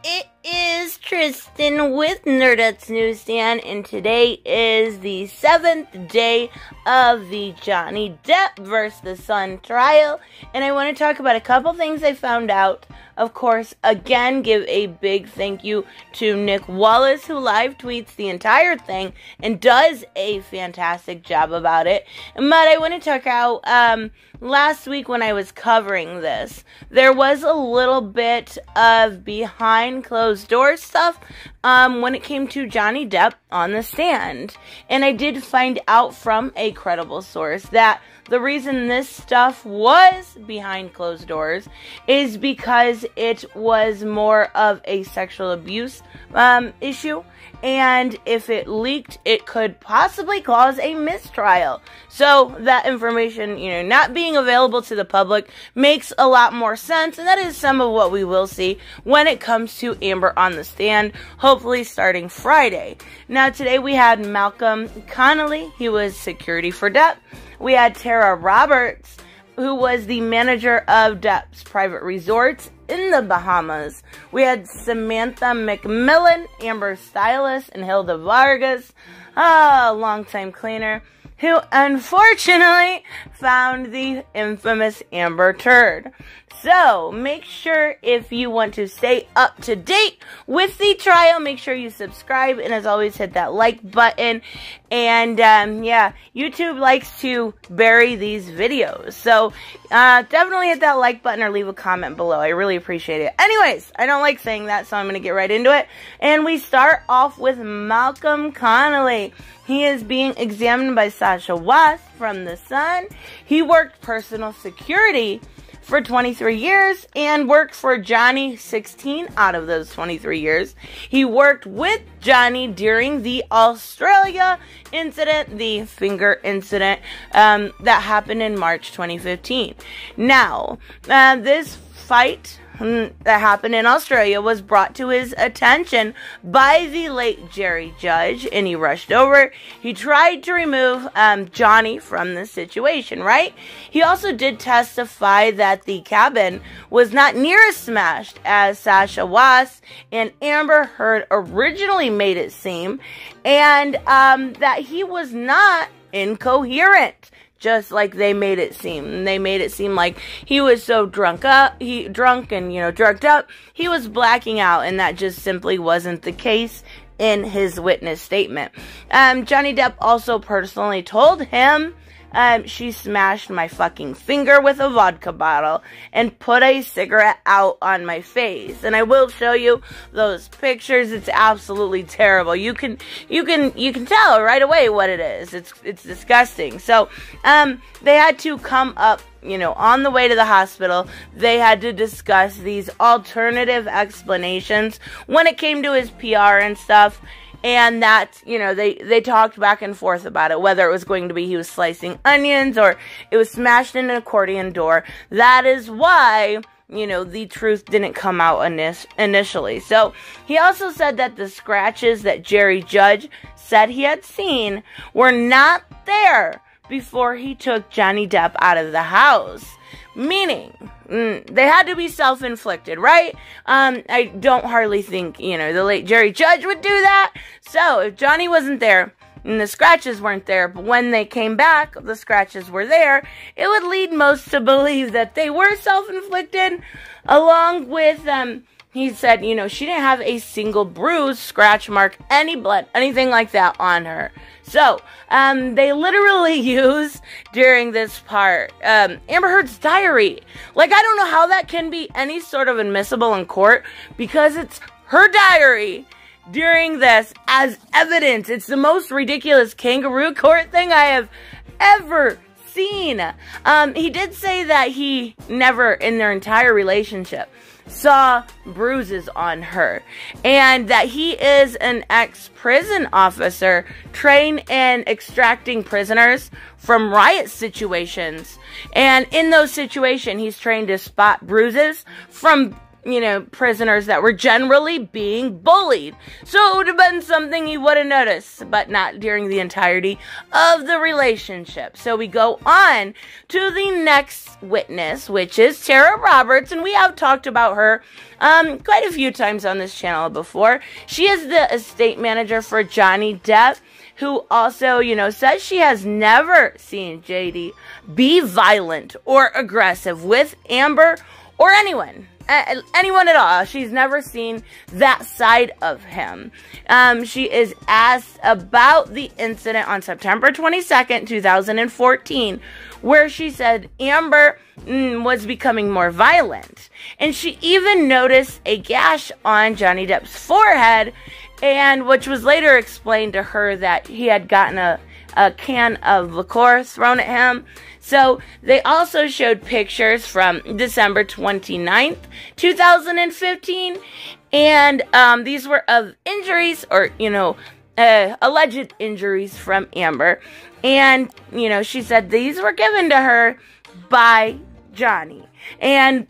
It is Tristan with Nerdette's Newsstand, and today is the 7th day of the Johnny Depp vs. the Sun trial, and I want to talk about a couple things I found out. Of course, again, give a big thank you to Nick Wallace, who live tweets the entire thing and does a fantastic job about it. But I want to talk about, last week when I was covering this, there was a little bit of behind closed doors stuff when it came to Johnny Depp on the stand. And I did find out from a credible source that the reason this stuff was behind closed doors is because it was more of a sexual abuse issue. And if it leaked, it could possibly cause a mistrial. So that information, not being available to the public makes a lot more sense. And that is some of what we will see when it comes to Amber on the stand, hopefully starting Friday. Now, today we had Malcolm Connolly. He was security for Depp. We had Tara Roberts, who was the manager of Depp's private resorts in the Bahamas. We had Samantha McMillan, Amber's stylist, and Hilda Vargas, a longtime cleaner, who unfortunately found the infamous Amber turd. So, make sure if you want to stay up to date with the trial, make sure you subscribe, and as always, hit that like button. And, yeah, YouTube likes to bury these videos. So, definitely hit that like button or leave a comment below. I really appreciate it. Anyways, I don't like saying that, so I'm going to get right into it. And we start off with Malcolm Connolly. He is being examined by Sasha Wass from The Sun. He worked personal security for 23 years and worked for Johnny 16 out of those 23 years. He worked with Johnny during the Australia incident, the finger incident that happened in March 2015. Now, this fight that happened in Australia was brought to his attention by the late Jerry Judge, and he rushed over. He tried to remove Johnny from the situation, right? He also did testify that the cabin was not near as smashed as Sasha Wass and Amber Heard originally made it seem, and that he was not incoherent, just like they made it seem. They made it seem like he was so drunk and, drugged up, he was blacking out, and that just simply wasn't the case in his witness statement. Johnny Depp also personally told him, she smashed my fucking finger with a vodka bottle and put a cigarette out on my face. And I will show you those pictures. It's absolutely terrible. You can tell right away what it is. It's disgusting. So, they had to come up, on the way to the hospital. They had to discuss these alternative explanations when it came to his PR and stuff. And that, they talked back and forth about it, whether it was going to be he was slicing onions or it was smashed in an accordion door. That is why, the truth didn't come out initially. So, he also said that the scratches that Jerry Judge said he had seen were not there before he took Johnny Depp out of the house. Meaning, they had to be self-inflicted, right? I don't hardly think, the late Jerry Judge would do that. So, if Johnny wasn't there, and the scratches weren't there, but when they came back, the scratches were there, it would lead most to believe that they were self-inflicted, along with, he said, she didn't have a single bruise, scratch mark, any blood, anything like that on her. So, they literally use, during this part, Amber Heard's diary. Like, I don't know how that can be any sort of admissible in court, because it's her diary during this as evidence. It's the most ridiculous kangaroo court thing I have ever seen. He did say that he never, in their entire relationship, saw bruises on her, and that he is an ex-prison officer trained in extracting prisoners from riot situations, and in those situations he's trained to spot bruises from prisoners that were generally being bullied. So it would have been something he would have noticed, but not during the entirety of the relationship. So we go on to the next witness, which is Tara Roberts, and we have talked about her quite a few times on this channel before. She is the estate manager for Johnny Depp, who also, says she has never seen JD be violent or aggressive with Amber or anyone at all. She's never seen that side of him. She is asked about the incident on September 22nd, 2014, where she said Amber was becoming more violent. And she even noticed a gash on Johnny Depp's forehead, and which was later explained to her that he had gotten a can of liqueur thrown at him. So they also showed pictures from December 29th, 2015, and these were of injuries or, alleged injuries from Amber. And, she said these were given to her by Johnny. And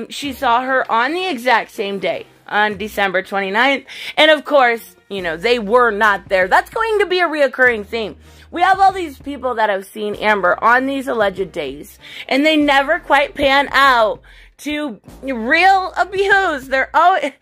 she saw her on the exact same day, on December 29th. And of course, they were not there. That's going to be a reoccurring theme. We have all these people that have seen Amber on these alleged days, and they never quite pan out to real abuse. They're always,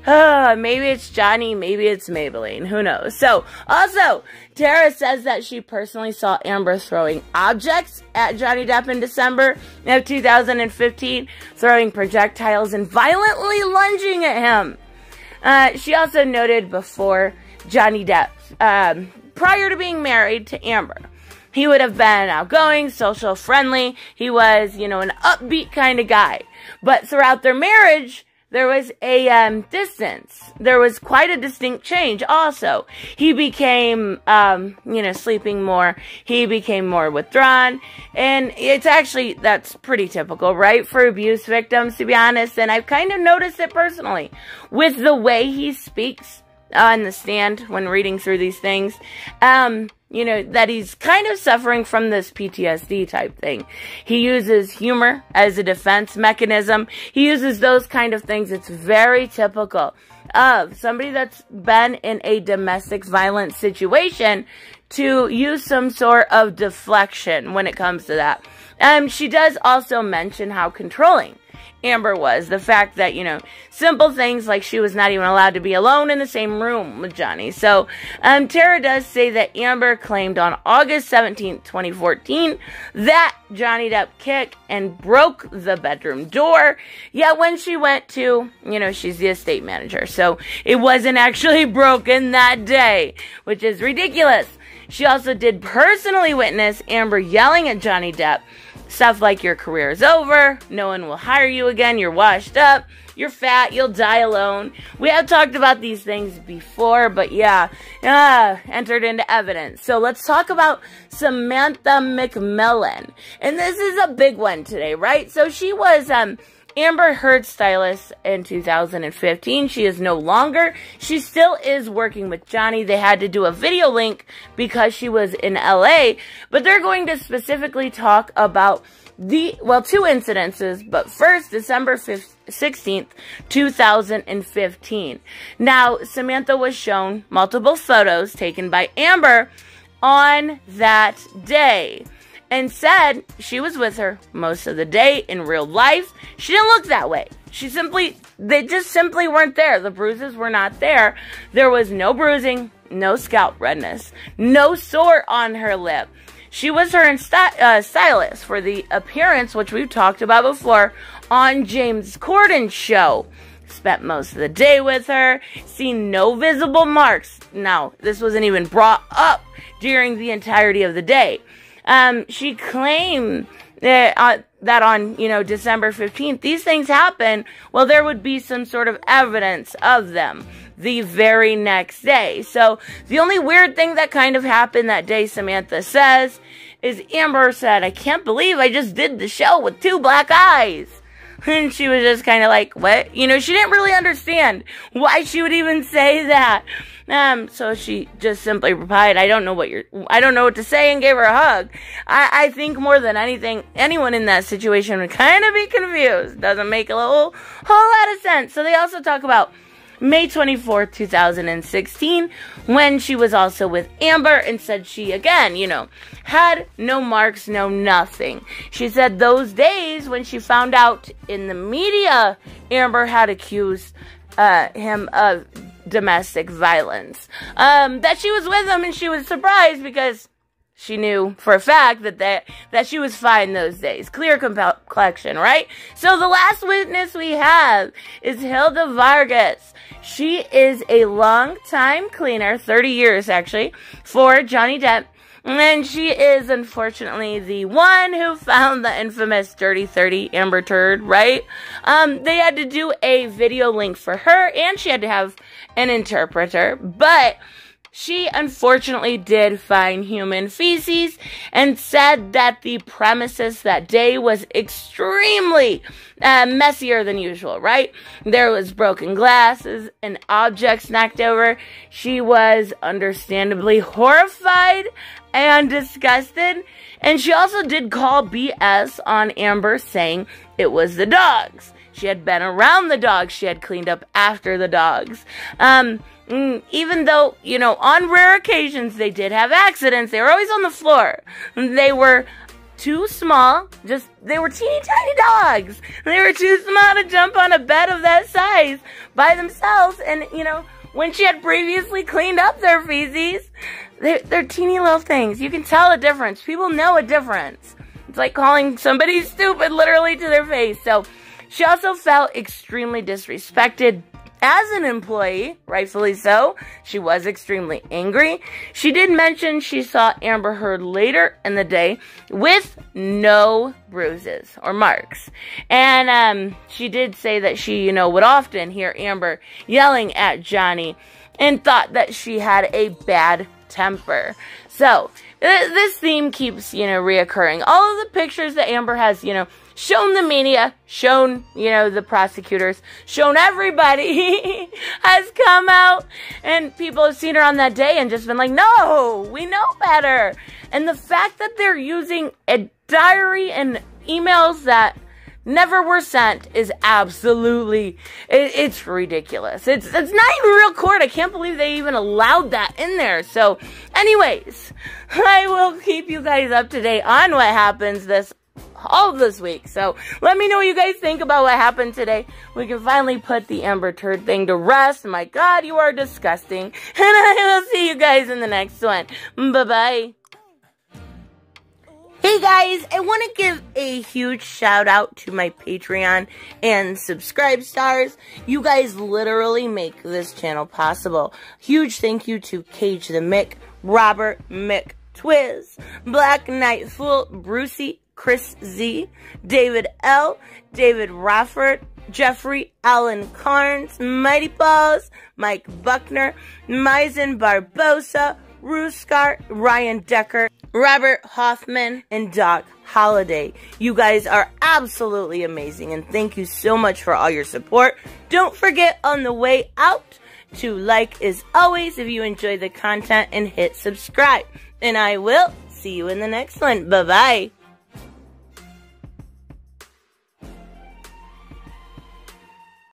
maybe it's Johnny, maybe it's Maybelline, who knows. So, also, Tara says that she personally saw Amber throwing objects at Johnny Depp in December of 2015, throwing projectiles and violently lunging at him. She also noted before Johnny Depp, prior to being married to Amber, he would have been outgoing, social, friendly. He was, an upbeat kind of guy. But throughout their marriage, there was a distance. There was quite a distinct change also. He became, sleeping more. He became more withdrawn. And that's pretty typical, right, for abuse victims, to be honest. And I've kind of noticed it personally with the way he speaks on the stand when reading through these things, that he's kind of suffering from this PTSD type thing. He uses humor as a defense mechanism. He uses those kind of things. It's very typical of somebody that's been in a domestic violence situation to use some sort of deflection when it comes to that. She does also mention how controlling Amber was. The fact that, simple things like she was not even allowed to be alone in the same room with Johnny. So, Tara does say that Amber claimed on August 17th, 2014, that Johnny Depp kicked and broke the bedroom door. Yet when she went to, she's the estate manager, so it wasn't actually broken that day, which is ridiculous. She also did personally witness Amber yelling at Johnny Depp stuff like, your career is over, no one will hire you again, you're washed up, you're fat, you'll die alone. We have talked about these things before, but yeah, entered into evidence. So let's talk about Samantha McMillan. And this is a big one today, right? So she was Amber Heard's stylist in 2015. She is no longer. She still is working with Johnny. They had to do a video link because she was in LA, but they're going to specifically talk about two incidences, but first, December 16th, 2015. Now, Samantha was shown multiple photos taken by Amber on that day, and said she was with her most of the day in real life. She didn't look that way. They just simply weren't there. The bruises were not there. There was no bruising, no scalp redness, no sore on her lip. She was her stylist for the appearance, which we've talked about before, on James Corden's show. Spent most of the day with her, seen no visible marks. Now, this wasn't even brought up during the entirety of the day. She claimed that on, December 15th, these things happen. Well, there would be some sort of evidence of them the very next day. So the only weird thing that kind of happened that day, Samantha says, is Amber said, "I can't believe I just did the show with two black eyes." And she was just kind of like, what? You know, she didn't really understand why she would even say that. So she just simply replied, I don't know what to say, and gave her a hug. I think more than anything, anyone in that situation would kind of be confused. Doesn't make a whole lot of sense. So they also talk about May 24th, 2016, when she was also with Amber, and said she, again, you know, had no marks, no nothing. She said those days when she found out in the media Amber had accused him of domestic violence, that she was with him, and she was surprised because she knew for a fact that she was fine those days. Clear complexion, right? So the last witness we have is Hilda Vargas. She is a long-time cleaner, 30 years actually, for Johnny Depp. And she is, unfortunately, the one who found the infamous Dirty 30 Amber Turd, right? They had to do a video link for her, and she had to have an interpreter, but she unfortunately did find human feces and said that the premises that day was extremely messier than usual, right? There was broken glasses and objects knocked over. She was understandably horrified and disgusted, and she also did call BS on Amber, saying it was the dogs. She had been around the dogs. She had cleaned up after the dogs. Even though, you know, on rare occasions they did have accidents, they were always on the floor. They were too small. They were teeny tiny dogs. They were too small to jump on a bed of that size by themselves. And, you know, when she had previously cleaned up their feces, they're teeny little things. You can tell a difference. People know a difference. It's like calling somebody stupid literally to their face. So she also felt extremely disrespected as an employee, rightfully so. She was extremely angry. She did mention she saw Amber Heard later in the day with no bruises or marks. And she did say that she, you know, would often hear Amber yelling at Johnny and thought that she had a bad temper. So this theme keeps, you know, reoccurring. All of the pictures that Amber has, you know, shown the media, shown, you know, the prosecutors, shown everybody has come out, and people have seen her on that day and just been like, no, we know better. And the fact that they're using a diary and emails that never were sent is absolutely, it's ridiculous. It's not even real court. I can't believe they even allowed that in there. So anyways, I will keep you guys up to date on what happens all this week. So let me know what you guys think about what happened today. We can finally put the Amber Turd thing to rest. My God, you are disgusting. And I will see you guys in the next one. Bye-bye. Hey guys, I want to give a huge shout out to my Patreon and subscribe stars. You guys literally make this channel possible. Huge thank you to Cage the Mick, Robert Mick Twiz, Black Knight Fool, Brucey, Chris Z, David L, David Rafford, Jeffrey Allen Carnes, Mighty Balls, Mike Buckner, Maizen Barbosa, Ruskart, Ryan Decker, Robert Hoffman, and Doc Holliday. You guys are absolutely amazing, and thank you so much for all your support. Don't forget on the way out to like as always if you enjoy the content, and hit subscribe. And I will see you in the next one. Bye-bye.